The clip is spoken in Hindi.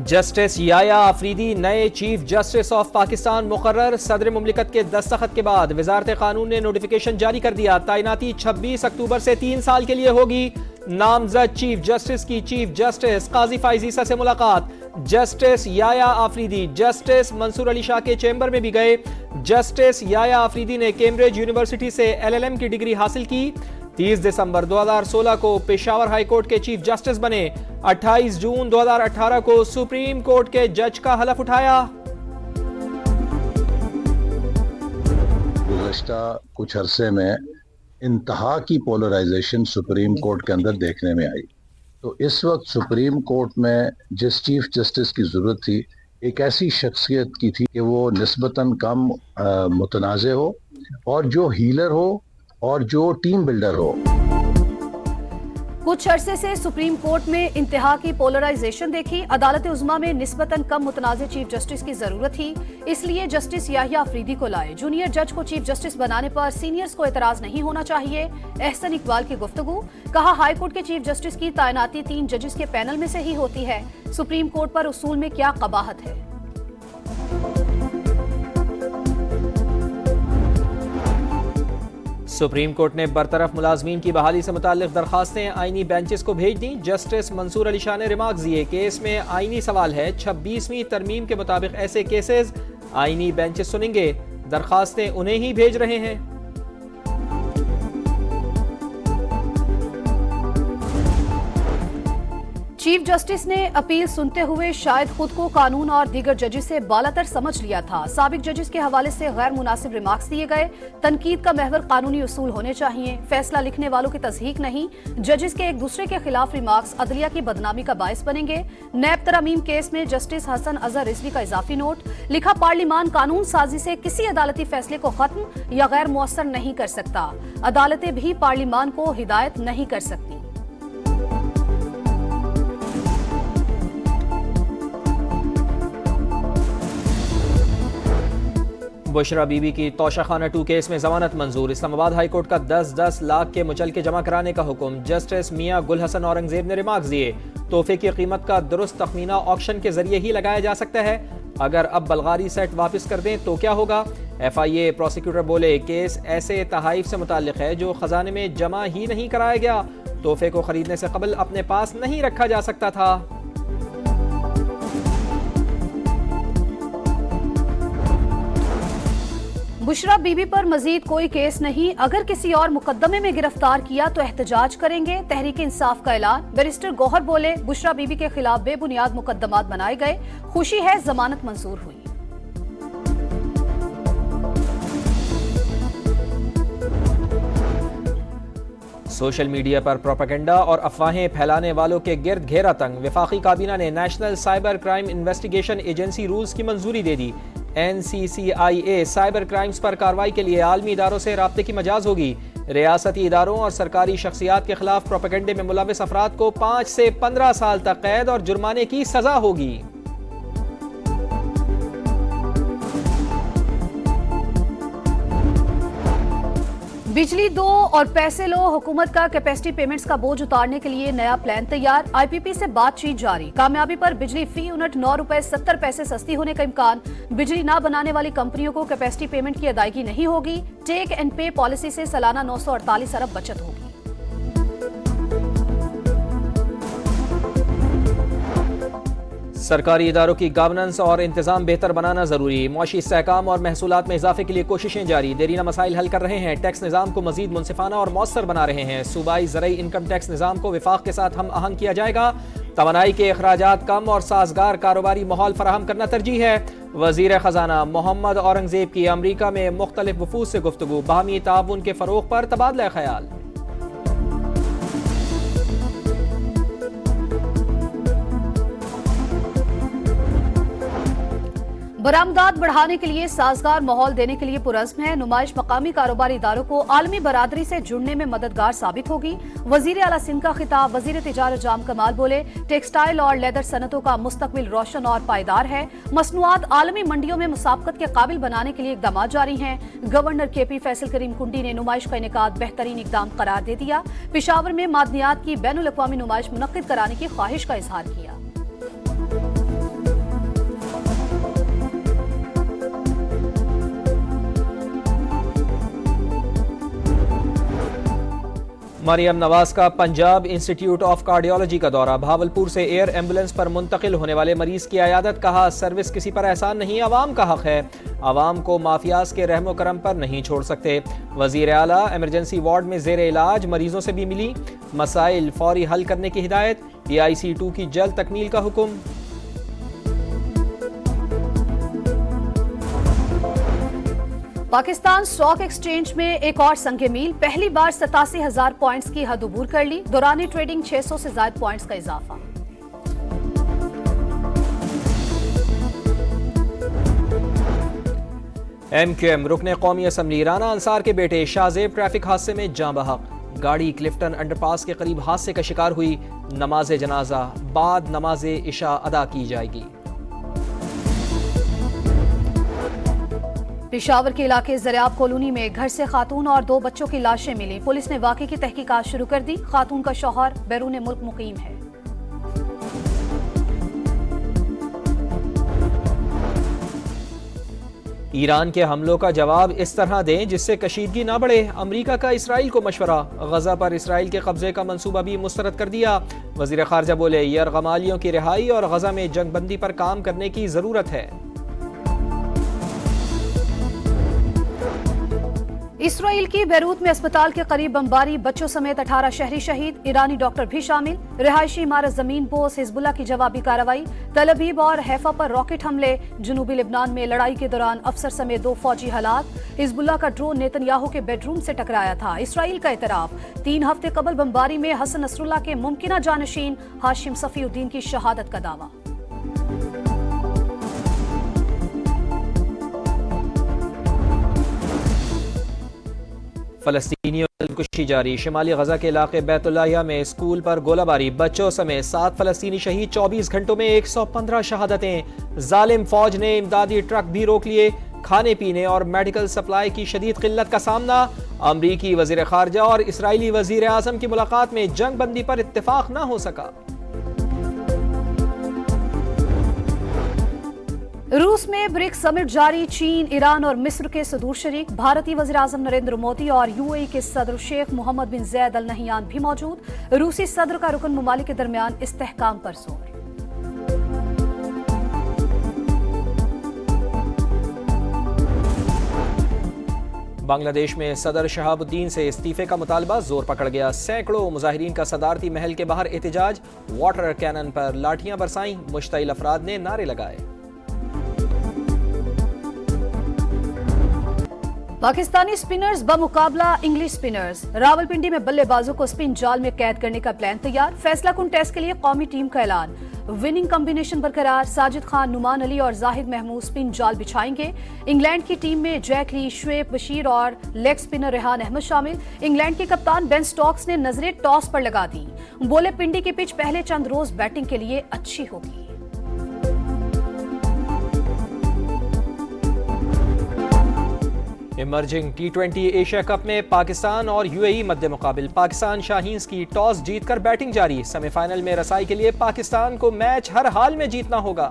जस्टिस याया आफरीदी नए चीफ जस्टिस ऑफ पाकिस्तान मुकर्रर। सदर मुमलिकत के दस्तखत के बाद वजारत कानून ने नोटिफिकेशन जारी कर दिया। तैनाती 26 अक्टूबर से 3 साल के लिए होगी। नामजद चीफ जस्टिस की चीफ जस्टिस काजी फाइज ईसा से मुलाकात। जस्टिस याया आफरीदी जस्टिस मंसूर अली शाह के चैम्बर में भी गए। जस्टिस याया आफरीदी ने कैम्ब्रिज यूनिवर्सिटी से LLM की डिग्री हासिल की। 30 दिसंबर 2016 को पेशावर हाई कोर्ट के चीफ जस्टिस बने। 28 जून 2018 को सुप्रीम कोर्ट के जज का हलफ उठाया। गुज़श्ता कुछ अरसे में इंतहा की पोलराइजेशन सुप्रीम कोर्ट के अंदर देखने में आई। तो इस वक्त सुप्रीम कोर्ट में जिस चीफ जस्टिस की जरूरत थी, एक ऐसी शख्सियत की थी कि वो निस्बतन कम मुतनाज़े हो और जो हीलर हो और जो टीम बिल्डर हो। कुछ अरसे से सुप्रीम कोर्ट में इंतहा की पोलराइजेशन देखी। अदालत उज़्मा में निस्बतन कम मुतनाज़े चीफ जस्टिस की जरूरत थी, इसलिए जस्टिस याहिया अफरीदी को लाए। जूनियर जज को चीफ जस्टिस बनाने पर सीनियर्स को एतराज नहीं होना चाहिए। एहसन इकबाल की गुफ्तगू। कहा, हाई कोर्ट के चीफ जस्टिस की तैनाती 3 जजेस के पैनल में से ही होती है। सुप्रीम कोर्ट पर उसूल में क्या कबाहत है। सुप्रीम कोर्ट ने बरतरफ मुलाजमीन की बहाली से मुताल्लिक दरखास्तें आईनी बेंचेस को भेज दी। जस्टिस मंसूर अली शाह ने रिमार्क दिए, केस में आईनी सवाल है। 26वीं तरमीम के मुताबिक ऐसे केसेस आईनी बेंचेस सुनेंगे। दरखास्तें उन्हें ही भेज रहे हैं। चीफ जस्टिस ने अपील सुनते हुए शायद खुद को कानून और दीगर जजेस से बालातर समझ लिया था। साबिक जजेस के हवाले से गैर मुनासिब रिमार्क्स दिए गए। तनकीद का महवर कानूनी उसूल होने चाहिए, फैसला लिखने वालों की तस्दीक नहीं। जजेस के एक दूसरे के खिलाफ रिमार्क्स अदलिया की बदनामी का बायस बनेंगे। नैब तरमीम केस में जस्टिस हसन अजहर रिजवी का इजाफी नोट। लिखा, पार्लिमान कानून साजी से किसी अदालती फैसले को खत्म या गैर मुअस्सर नहीं कर सकता। अदालतें भी पार्लिमान को हिदायत नहीं कर सकती। बुशरा बीबी की तोशाखाना 2 केस में जमानत मंजूर। इस्लामाबाद हाई कोर्ट का 10-10 लाख के मुचलके जमा कराने का हुक्म। जस्टिस मियां गुल हसन औरंगजेब ने रिमार्क दिए, तोहफे की कीमत का दुरुस्त तखमीना ऑक्शन के जरिए ही लगाया जा सकता है। अगर अब बलगारी सेट वापस कर दें तो क्या होगा। FIA प्रोसिक्यूटर बोले, केस ऐसे तहाइफ से मुताल्लिक है जो खजाने में जमा ही नहीं कराया गया। तोहफे को खरीदने से कबल अपने पास नहीं रखा जा सकता था। बुशरा बीबी पर मजीद कोई केस नहीं। अगर किसी और मुकदमे में गिरफ्तार किया तो एहतजाज करेंगे। तहरीक इंसाफ का ऐलान। बैरिस्टर गौहर बोले, बुशरा बीबी के खिलाफ बेबुनियाद मुकदमात बनाए गए। खुशी है जमानत मंजूर हुई। सोशल मीडिया पर प्रोपेगेंडा और अफवाहें फैलाने वालों के गिर्द घेरा तंग। वफाकी काबीना ने national cyber crime investigation agency rules की मंजूरी दे दी। NCCIA साइबर क्राइम्स पर कार्रवाई के लिए आलमी इदारों से राब्ते की मजाज होगी। रियासती इदारों और सरकारी शख्सियात के खिलाफ प्रोपेगेंडे में मुलविस अफराद को 5 से 15 साल तक कैद और जुर्माने की सजा होगी। बिजली दो और पैसे लो। हुकूमत का कैपेसिटी पेमेंट्स का बोझ उतारने के लिए नया प्लान तैयार। IPP से बातचीत जारी। कामयाबी पर बिजली फी यूनिट 9 रुपए 70 पैसे सस्ती होने का इम्कान। बिजली ना बनाने वाली कंपनियों को कैपेसिटी पेमेंट की अदायगी नहीं होगी। टेक एंड पे पॉलिसी से सालाना 948 अरब बचत होगी। सरकारी इदारों की गवर्नेंस और इंतजाम बेहतर बनाना जरूरी। मुआशी इस्तेहकाम और महसूलात में इजाफे के लिए कोशिशें जारी। देरीना मसाइल हल कर रहे हैं। टैक्स निज़ाम को मजीद मुनसिफाना और मौसर बना रहे हैं। सूबाई ज़रई इनकम टैक्स निज़ाम को विफाक के साथ हम आहंग किया जाएगा। तवानाई के अखराजात कम और साजगार कारोबारी माहौल फराहम करना तरजीह है। वजीर खजाना मोहम्मद औरंगजेब की अमरीका में मुख्तलिफ वफूद से गुफ्तगू। बाहमी ताउन के फरोग पर तबादला ख्याल। बरामदात बढ़ाने के लिए साजगार माहौल देने के लिए पुरज़्म है। नुमाइश मकामी कारोबारी इदारों को आलमी बरादरी से जुड़ने में मददगार साबित होगी। वजीर आला सिंध का खिताब। वजीर तिजारत जाम कमाल बोले, टेक्सटाइल और लेदर सनतों का मुस्तकबिल रोशन और पायदार है। मसनूआत आलमी मंडियों में मुसाबकत के काबिल बनाने के लिए इकदाम जारी हैं। गवर्नर KP फैसल करीम कुंडी ने नुमाइश का इनेकाद बेहतरीन इकदाम करार दे दिया। पेशावर में मादनियात की बैनुल अक़वामी नुमाइश मुनक्किद कराने की ख्वाहिश का इजहार किया। मरियम नवाज का पंजाब इंस्टीट्यूट ऑफ कार्डियोलॉजी का दौरा, भावलपुर से एयर एम्बुलेंस पर मुंतकिल होने वाले मरीज की अयादत, कहा सर्विस किसी पर एहसान नहीं, आवाम का हक है, आवाम को माफियाज के रहमो करम पर नहीं छोड़ सकते। वजीर आला एमरजेंसी वार्ड में जेर इलाज मरीजों से भी मिली, मसाइल फौरी हल करने की हिदायत, EIC2 की जल्द तकमील का हुक्म। पाकिस्तान स्टॉक एक्सचेंज में एक और संगे मील, पहली बार 87,000 पॉइंट्स की हद अबूर कर ली, दौरान ट्रेडिंग 600 से ज्यादा पॉइंट्स का इजाफा। MQM रुकने कौमी असम्बली राना अंसार के बेटे शाहजेब ट्रैफिक हादसे में जाँ बहक, गाड़ी क्लिफ्टन अंडरपास के करीब हादसे का शिकार हुई, नमाज जनाजा बाद नमाज इशा अदा की जाएगी। पेशावर के इलाके ज़रियाब कॉलोनी में घर से खातून और 2 बच्चों की लाशें मिली, पुलिस ने वाक़े की तहकीकात शुरू कर दी, खातून का शौहर बैरून मुल्क मुकीम है। ईरान के हमलों का जवाब इस तरह दें जिससे कशीदगी ना बढ़े, अमरीका का इसराइल को मशवरा, गजा पर इसराइल के कब्जे का मंसूबा भी मुस्तरद कर दिया। वजीर खारजा बोले यरगमालियों की रिहाई और गजा में जंगबंदी पर काम करने की जरूरत है। इसराइल की बैरूत में अस्पताल के करीब बमबारी, बच्चों समेत 18 शहरी शहीद, ईरानी डॉक्टर भी शामिल, रिहायशी इमारत जमीन पोस, हिजबुल्लाह की जवाबी कार्रवाई, तल अबीब और हैफा पर रॉकेट हमले, जनूबी लेबनान में लड़ाई के दौरान अफसर समेत 2 फौजी हलाक, हिजबुल्लाह का ड्रोन नेतन्याहू के बेडरूम से टकराया था, इसराइल का इतराफ, 3 हफ्ते कबल बमबारी में हसन नसरुल्लाह के मुमकिना जानशीन हाशिम सफीउद्दीन की शहादत का दावा। फलस्तीनियों की खुदकुशी जारी, शिमाली गजा के इलाके बैतुल्लाहिया में स्कूल पर गोलाबारी, बच्चों समेत 7 फलस्तीनी शहीद, 24 घंटों में 115 शहादतें, जालिम फौज ने इमदादी ट्रक भी रोक लिए, खाने पीने और मेडिकल सप्लाई की शदीद किल्लत का सामना, अमरीकी वजीर खारजा और इसराइली वजीर आजम की मुलाकात में जंग बंदी पर इत्तेफाक न हो सका। रूस में ब्रिक्स समिट जारी, चीन, ईरान और मिस्र के सदूर शरीक, भारतीय वज़ीर-ए-आज़म नरेंद्र मोदी और UAE के सदर शेख मोहम्मद बिन ज़ायद अल नहयान भी मौजूद, रूसी सदर का रुकन ममालिक के दरमियान इस्तेहकाम पर जोर। बांग्लादेश में सदर शहाबुद्दीन से इस्तीफे का मुतालबा जोर पकड़ गया, सैकड़ों मुजाहिरीन का सदारती महल के बाहर एहतजाज, वाटर कैनन पर लाठियां बरसाईं, मुश्तइल अफराद ने नारे लगाए। पाकिस्तानी स्पिनर्स बमुकाबला इंग्लिश स्पिनर्स, रावलपिंडी में बल्लेबाजों को स्पिन जाल में कैद करने का प्लान तैयार, फैसला कुन टेस्ट के लिए कौमी टीम का ऐलान, विनिंग कॉम्बिनेशन बरकरार, साजिद खान, नुमान अली और जाहिद महमूद स्पिन जाल बिछाएंगे। इंग्लैंड की टीम में जैक ली, शुएब बशीर और लेग स्पिनर रेहान अहमद शामिल। इंग्लैंड के कप्तान बेन स्टोक्स ने नजरें टॉस पर लगा दी, बोले पिंडी की पिच पहले चंद रोज बैटिंग के लिए अच्छी होगी। इमर्जिंग T20 एशिया कप में पाकिस्तान और UAE मध्य मुकाबिल, पाकिस्तान शाहीन्स की टॉस जीतकर बैटिंग जारी, सेमीफाइनल में रसाई के लिए पाकिस्तान को मैच हर हाल में जीतना होगा।